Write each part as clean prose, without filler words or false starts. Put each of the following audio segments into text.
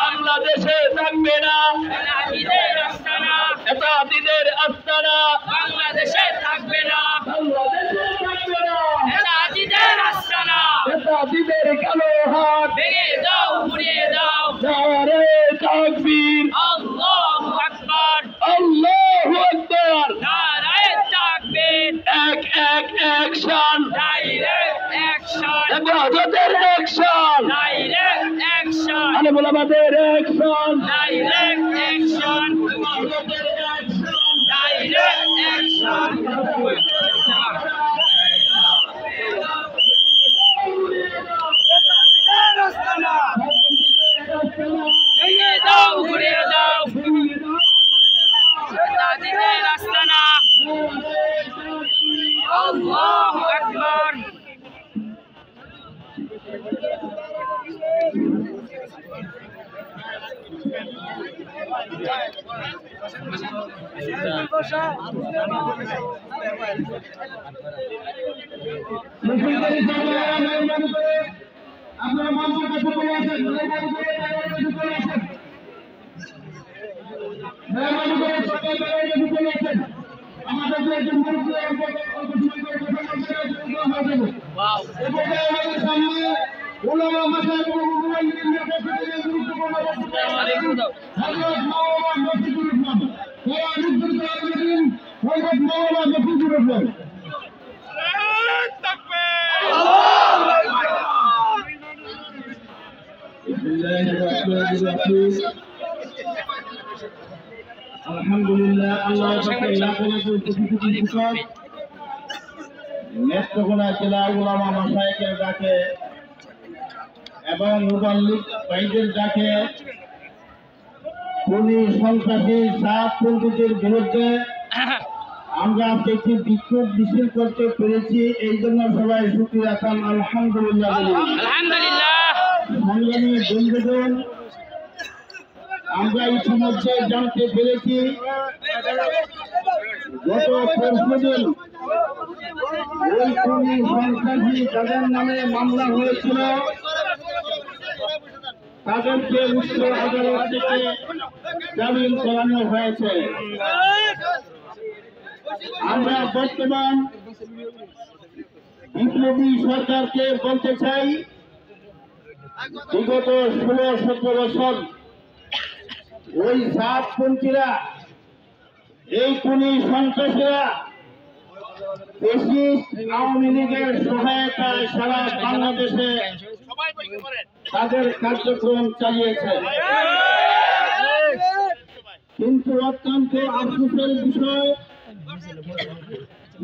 বাংলাদেশে থাকবে না এটা দিনের আস্তানা বাংলাদেশে থাকবে না এটা দিনের কালো হাত ভেঙে দাও উড়িয়ে দাও নারে তাকবীর আল্লাহু আকবার আল্লাহু আকবার নারায়ে তাকবীর এক অ্যাকশন ডাইরেক্ট অ্যাকশন হেফাজতের অ্যাকশন ডাইরেক্ট অ্যাকশন আলে মোলামাদের action direct action direct action ভেঙে দাও ঘুরিয়ে দাও তাদের আস্তানা আল্লাহু আকবার আপনারা মঞ্চের কাছে চলে আসেন আমাদের যে একজন মুরব্বী সামনে ওলামা মাসায়েখ এবং মুআল্লিমিনের পক্ষ থেকে গুরুত্বপূর্ণ বক্তব্য হযরত মাওলানা মফিজুর রহমান হযরত মাওলানা মফিজুর রহমান আলহামদুলিল্লাহ আল্লাহ পাকের লাখো লাখো কোটি কোটি শুকর নেত্রকোনা জেলা উলামা মাশায়েখের ডাকে এবং মুবাল্লিগ ভাইদের ডাকে খুনি সন্ত্রাসী সাতপন্থীদের বিরুদ্ধে আমরা একটি বিক্ষোভ মিছিল করতে পেরেছি এই জন্য সবাই শুকরিয়া খান আলহামদুলিল্লাহ আলহামদুলিল্লাহ সংগ্রামী বন্ধুগণ আমরা ইতিমধ্যে জানতে পেরেছি গত পরশুদিন ওই খুনি সন্ত্রাসী যাদের নামে মামলা হয়েছিল তাদেরকে উচ্চ আদালত থেকে জামিন করানো হয়েছে। আমরা বর্তমান বিপ্লবী সরকারকে বলতে চাই বিগত 16-17 বছর ওই সাতপন্থীরা এই খুনি সন্ত্রাসীরা আওয়ামী লীগের সহায়তায় সারা বাংলাদেশে তাদের কার্যক্রম চালিয়েছে, কিন্তু অত্যন্ত আফসোসের বিষয়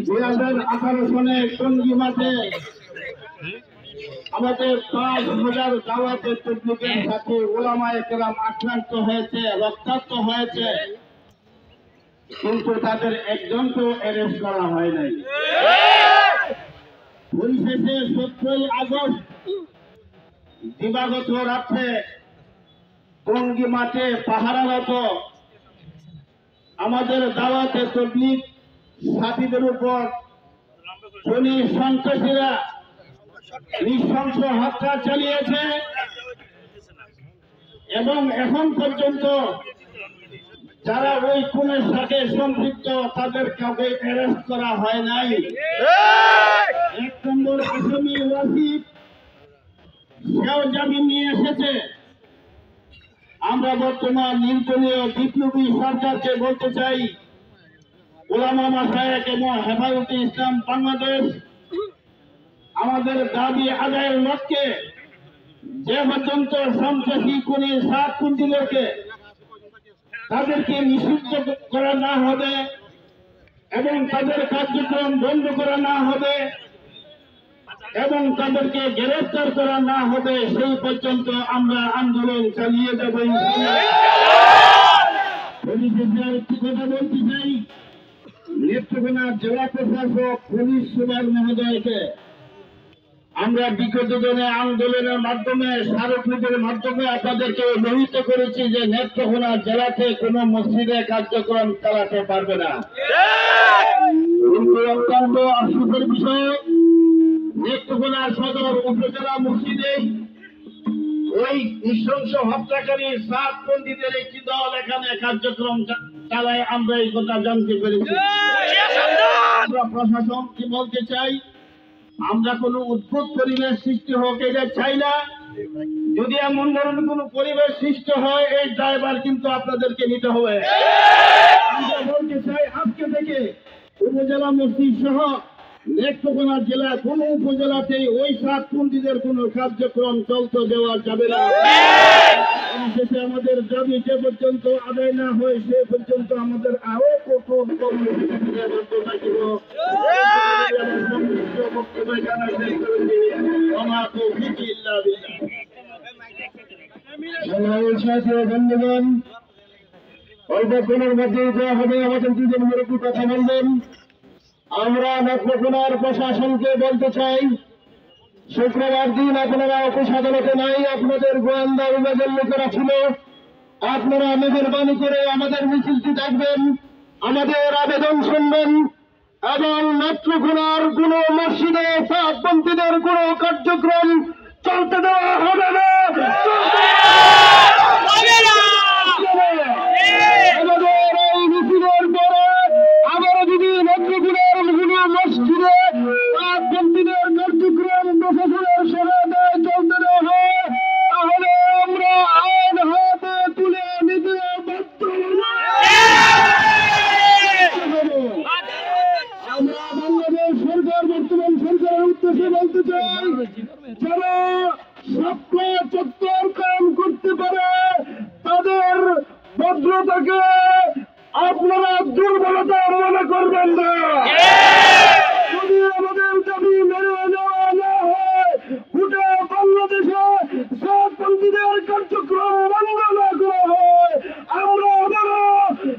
2018 সনে টঙ্গী মাঠে আমাদের 5,000 দাওয়াতে তাবলীগের সাথে ওলামায়ে কেরাম আক্রান্ত হয়েছে, রক্তাক্ত হয়েছে, কিন্তু তাদের একজনকেও অ্যারেস্ট করা হয় নাই। পরিশেষে 17 আগস্ট দিবাগত রাত্রে টঙ্গী মাঠে পাহারারত আমাদের দাওয়াতে তাবলীগ সাথীদের উপর খুনি সন্ত্রাসীরা নৃশংস হত্যা চালিয়েছে এবং এখন পর্যন্ত যারা ওই খুনের সাথে সম্পৃক্ত তাদের কাউকে অ্যারেস্ট করা হয় নাই। 1 নম্বর আসামি ওয়াসিফ সেও জামিন নিয়ে এসেছে। আমরা বর্তমান নির্দলীয় বিপ্লবী সরকারকে বলতে চাই, উলামা মাশায়েখ এবং হেফাজতে ইসলাম বাংলাদেশ আমাদের দাবি আদায়ের লক্ষ্যে যে পর্যন্ত সন্ত্রাসী খুনি সাতপন্থীদেরকে তাদেরকে নিষিদ্ধ করা না হবে এবং তাদের কার্যক্রম বন্ধ করা না হবে এবং তাদেরকে গ্রেফতার করা না হবে সেই পর্যন্ত আমরা আন্দোলন চালিয়ে যাব। একটি কথা বলতে চাই, নেত্রকোনা জেলা প্রশাসক পুলিশ সুপার মহোদয়কে আমরা বিগত দিনে আন্দোলনের মাধ্যমে স্মারকলিপির মাধ্যমে আপনাদেরকে অবহিত করেছি যে নেত্রকোনা জেলাতে কোনো মসজিদে কার্যক্রম চালাতে পারবে না, কিন্তু অত্যন্ত আফসোসের বিষয় নেত্রকোনা সদর উপজেলা মসজিদে ওই নৃশংস হত্যাকারী সাতপন্থীদের একটি দল এখানে কার্যক্রম চালায়, আমরা এই কথা জানতে পেরেছি। আমরা প্রশাসন কি বলতে চাই, আমরা কোনো উদ্ভুত পরিবেশ সৃষ্টি হোক এটা চাই না। যদি এমন ধরনের কোনো পরিবেশ সৃষ্টি হয় এই ড্রাইভার কিন্তু আপনাদেরকে নিতে হবে। আমরা বলতে চাই আজকে থেকে উপজেলা মসজিদ সহ নেত্রকোনা জেলার কোন উপজেলাতেই ওই সাতপন্থীদের কোন কার্যক্রম চলতে দেওয়া যাবে না। শেষে আমাদের দাবি যে পর্যন্ত আদায় না হয় সে পর্যন্ত আমাদের আরো কঠোর বন্ধুগণ, অল্পক্ষণের মধ্যেই দেওয়া হবে আমাদের দুজন মুরব্বী কথা বলবেন। আমরা নেত্রকোনার প্রশাসনকে বলতে চাই, শুক্রবার দিন আপনারা অফিস আদালতে নাই, আপনাদের গোয়েন্দা বিভাগের লোকেরা ছিল। আপনারা মেহরবানি করে আমাদের মিছিলটি দেখবেন, আমাদের আবেদন শুনবেন এবং নেত্রকোনার কোন মসজিদে সাতপন্থীদের কোন কার্যক্রম চলতে দেওয়া হবে না। আমাদের এই মিছিলের পরে আবারও যদি নেত্রকোনার কোন মসজিদে সাতপন্থীদের কার্যক্রম প্রশাসনের সহায়তায় চলতে দেওয়া হয় তাহলে আমরা আইন হাতে তুলে নিতে বাধ্য হব। আমরা বাংলাদেশ সরকার, বর্তমান সরকারের উদ্দেশ্যে বলতে চাই, যারা সপ্তাহ চত্বর কায়েম করতে পারে তাদের ভদ্রতাকে আপনারা দুর্বলতা মনে করবেন না। যদি আমাদের দাবি মেনে নেওয়া না হয়, গোটা বাংলাদেশে সাতপন্থীদের কার্যক্রম বন্ধ না করা হয়, আমরা আবারও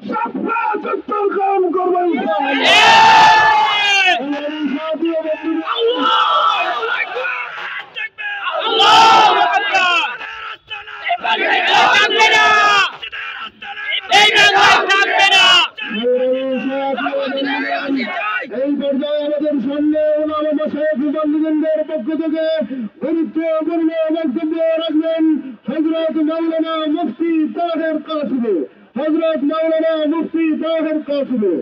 সপ্তাহ চত্বর কায়েম করবেন। এই পর্যায়ে আমাদের সামনে ওলামা সাহেব মুবাল্লিগিনদের পক্ষ থেকে গুরুত্বপূর্ণ বক্তব্য রাখবেন হযরত মাওলানা মুফতি তাহের কাসিমি। হযরত মাওলানা মুফতি তাহের কাসিমি।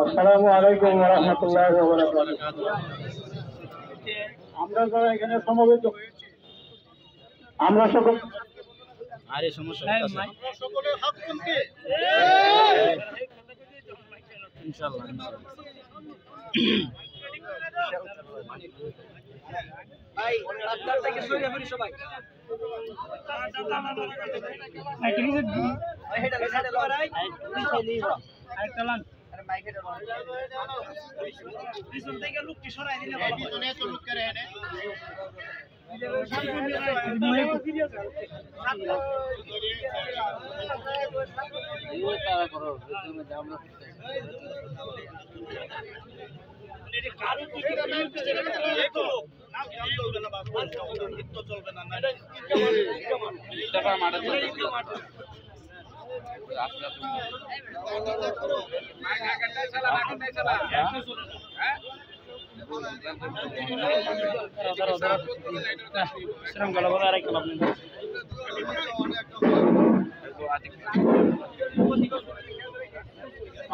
আসসালামু আলাইকুম ওয়া রাহমাতুল্লাহি ওয়া বারাকাতুহু। আমরা যারা এখানে সমবেত, আমরা সকল সকলের হক শুনতে ইনশাআল্লাহ ভাই রাস্তার থেকে সরে ফিরি সবাই। পিছন থেকে লোকটি সরাই দিলে ভালো। পিছনে তো লোক করে এনে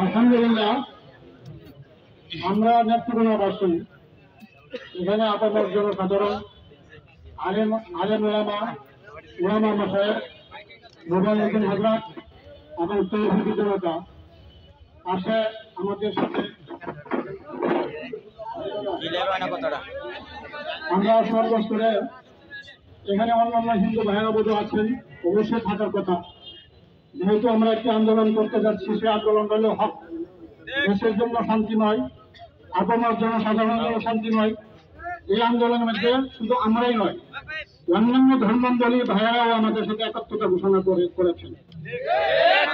আলহামদুলিল্লাহ, আমরা নেত্রকোনাবাসী এখানে আপনার জনসাধারণ আলেম উলামা মাসায়েখ মুবাল্লিগিন হযরত এবং তৌহিদি জনতা আসে আমাদের সাথে। আমরা সর্বস্তরে এখানে অন্যান্য হিন্দু ভাইয়েরা বোধ আছেন, অবশ্যই থাকার কথা। যেহেতু আমরা একটি আন্দোলন করতে যাচ্ছি, সে আন্দোলন হল হক। দেশের জন্য শান্তি নয়, আপনার জনসাধারণের জন্য শান্তি নয়। এই আন্দোলনের মধ্যে শুধু আমরাই নয়, অন্যান্য ধর্মাবলী ভাইয়েরাও আমাদের সাথে একাত্মতা ঘোষণা করেছেন।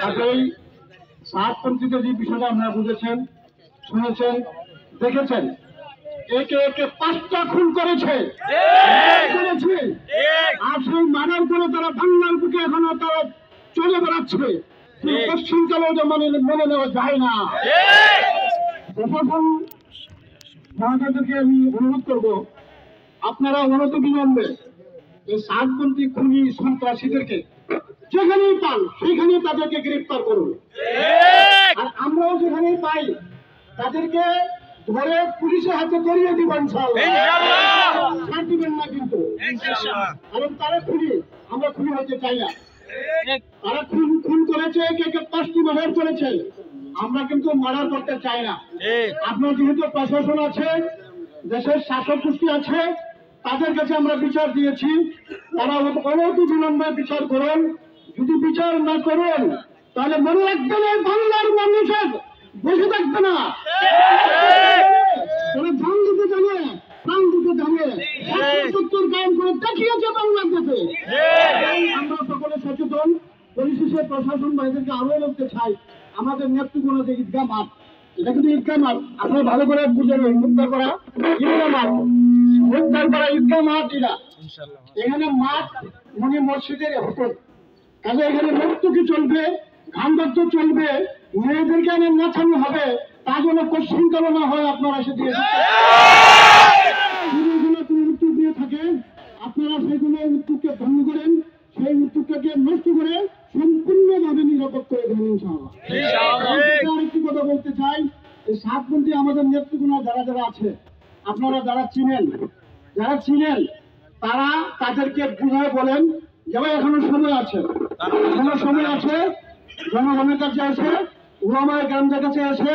কাজেই সাতপন্থীদের যে বিষয়টা আপনারা বুঝেছেন, শুনেছেন, দেখেছেন, একে একে 5টা খুন করেছে। আর সেই মারার করে তারা বাংলার বুকে এখনো তারা চলে বেড়াচ্ছে। পশ্চিমকালেও যে মনে নেওয়া যায় না। প্রশাসন মহাদেরকে আমি অনুরোধ করব, আপনারা অনতিবিলম্বে এই সাতপন্থী খুনি সন্ত্রাসীদেরকে যেখানেই পান সেখানেই তাদেরকে গ্রেফতার করুন। আর আমরাও যেখানেই পাই তাদেরকে ধরে পুলিশের হাতে ধরিয়ে দিব ইনশাআল্লাহ। ছাড় দিবেন না কিন্তু, কারণ তারা খুনি, আমরা খুনি হতে চাই না। তারা খুন করেছে, কে 5টি মার্ডার করেছে, আমরা কিন্তু মার্ডার করতে চাই না। আপনার যেহেতু প্রশাসন আছে, দেশের শাসক গোষ্ঠী আছে, তাদের কাছে আমরা বিচার দিয়েছি, তারা অনতি বিলম্বে বিচার করুন। যদি বিচার না করুন তাহলে মনে রাখবেন এই বাংলার মানুষের বসে থাকবে না। তারা ধান দিতে জানে, প্রাণ দিতে জানে, 70 কায়েম করে দেখিয়েছে বাংলাদেশে। আমরা সকলে সচেতন। পরিশেষে প্রশাসন ভাইদেরকে আরো বলতে চাই, আমাদের নেতৃত্ব যে ঈদগাহ মাঠ, এটা কিন্তু ঈদগাহ মাঠ, আপনারা ভালো করে বুঝেন। উদ্ধার করা ঈদগাহ মাঠ, উদ্ধার করা ঈদগাহ মাঠ। এখানে মাঠ মানে মসজিদের হোটেল, কাজে এখানে নর্তকী চলবে, গান বাদ্য চলবে, মেয়েদেরকে এনে নাচানো হবে। তা যেন কোশ্চিন কালো না হয়, আপনারা এসে দিয়ে কোনো উত্তর দিয়ে থাকে, আপনারা সেগুলো উত্তরকে ভঙ্গ করেন, সেই উত্তরটাকে নষ্ট করে সম্পূর্ণভাবে নিরাপদ করে দেবেন ইনশাআল্লাহ। আরেকটি কথা বলতে চাই, এই সাতপন্থী আমাদের নেতৃত্ব যারা যারা আছে, আপনারা যারা চিনেন তারা তাদেরকে বুঝায় বলেন যে ভাই এখনো সময় আছে, জনগণের কাছে আছে, ওলামায়ে কেরামদের কাছে আছে,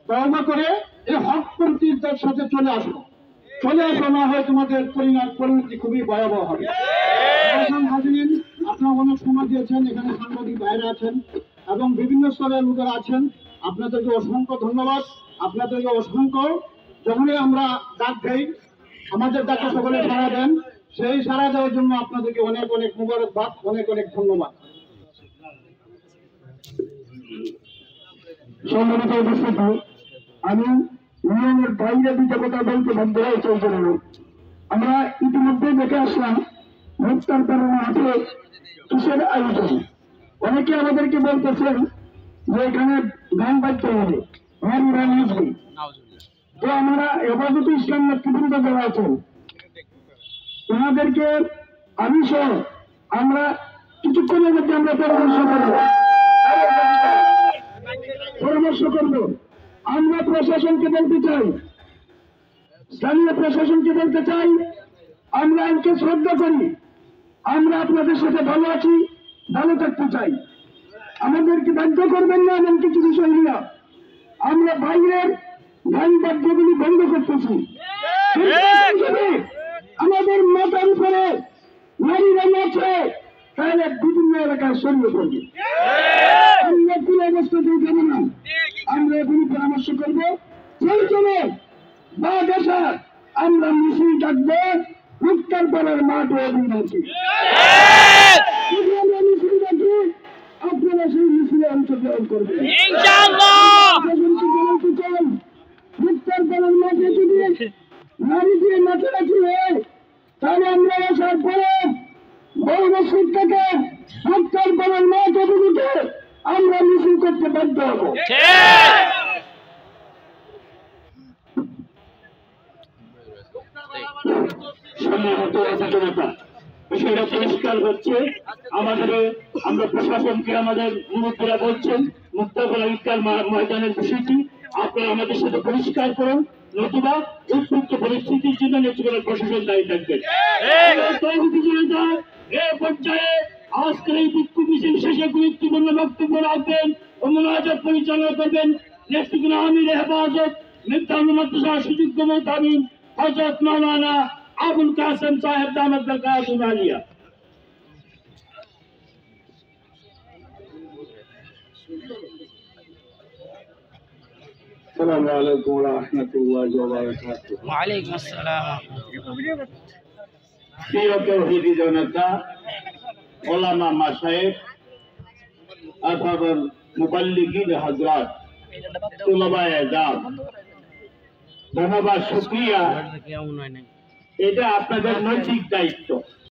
তওবা করে এই হকপন্থীদের সাথে চলে আসো, না হয় তোমাদের পরিণতি খুবই ভয়াবহ হবে। হাজিরিন, আপনারা অনেক সময় দিয়েছেন, এখানে সাংবাদিক বাইরে আছেন এবং বিভিন্ন স্তরের লোকেরা আছেন, আপনাদেরকে অসংখ্য ধন্যবাদ। আপনাদেরকে অসংখ্য, যখনই আমরা ডাক দেই আমাদের ডাকে সকলে সাড়া দেন, সেই সাড়া দেওয়ার জন্য আপনাদেরকে অনেক অনেক মুবারকবাদ, অনেক অনেক ধন্যবাদ। সম্মানিত উপস্থিতি, আমি নিয়মের বাইরে দুটো কথা বলতে বাধ্য হয়েছে। আমরা ইতিমধ্যে দেখে আসলাম মুক্তার কারণে আছে কিসের আয়োজন। অনেকে আমাদেরকে বলতেছেন যে এখানে গান বাজতে হবে, তো আমরা হেফাজত ইসলাম নেতৃবৃন্দ যারা আছেন ওনাদেরকে আমি সহ আমরা কিছুক্ষণের মধ্যে আমরা পরামর্শ করব। আমরা প্রশাসনকে বলতে চাই, স্থানীয় প্রশাসনকে বলতে চাই, আমরা আইনকে শ্রদ্ধা করি, আমরা আপনাদের সাথে ভালো আছি, ভালো থাকতে চাই। আমাদেরকে বাধ্য করবেন না এমন কিছু বিষয় নিয়ে আমরা বাইরের গান বাদ্যগুলি বন্ধ করতেছি। আমাদের মাথার উপরে নারীরা নাচে, তাহলে বিভিন্ন এলাকায় সরিয়ে পড়বে। আমরা কোন অবস্থাতেই যাব না। আমরা এখনই পরামর্শ করবো, প্রয়োজনে বা দেশার আমরা মিছিল ডাকবো, মুক্তার পাড়ার মাঠ অভিমুখে আমরা মিছিল ডাকি, আপনারা সেই মিছিলে অংশগ্রহণ করবেন মুক্তার পাড়ার মাঠে। যদি নারী দিয়ে নাচানাচি হয় তাহলে আমরা আসার পরে বড় মসজিদ থেকে মুক্তার পাড়ার মাঠ অভিমুখে আমরা মিছিল করতে বাধ্য হবো। বিষয়টা পরিষ্কার হচ্ছে আমাদের, আমরা প্রশাসনকে আমাদের মুরব্বীরা বলছেন মুক্তারপাড়া ঈদগাহ ময়দানের বিষয়টি আপনারা আমাদের সাথে পরিষ্কার করুন, নতুবা উৎপত্ত পরিস্থিতির জন্য নেতৃত্বের প্রশাসন দায়ী থাকবে। এ পর্যায়ে আজকের এই বিক্ষোভ মিছিল শেষে গুরুত্বপূর্ণ বক্তব্য রাখবেন ও মোনাজাত পরিচালনা করবেন নেতৃত্ব আমির হেফাজত মিফতাহুল মাদ্রাসা সুযোগ্য মুহতামিম হযরত মাওলানা আবুল কাসেম সাহেব দামাত বরকাতুহু আলিয়া। আসসালামু আলাইকুম ওয়া রাহমাতুল্লাহি ওয়া বারাকাতুহু। ওয়া আলাইকুম আসসালাম। প্রিয় তৌহিদি জনতা, ওলামা মাশায়েখ, আপনাদের মুবাল্লিগিন হযরত, তুলাবায়ে আযাম, ধন্যবাদ, শুকরিয়া। এটা আপনাদের নৈতিক দায়িত্ব।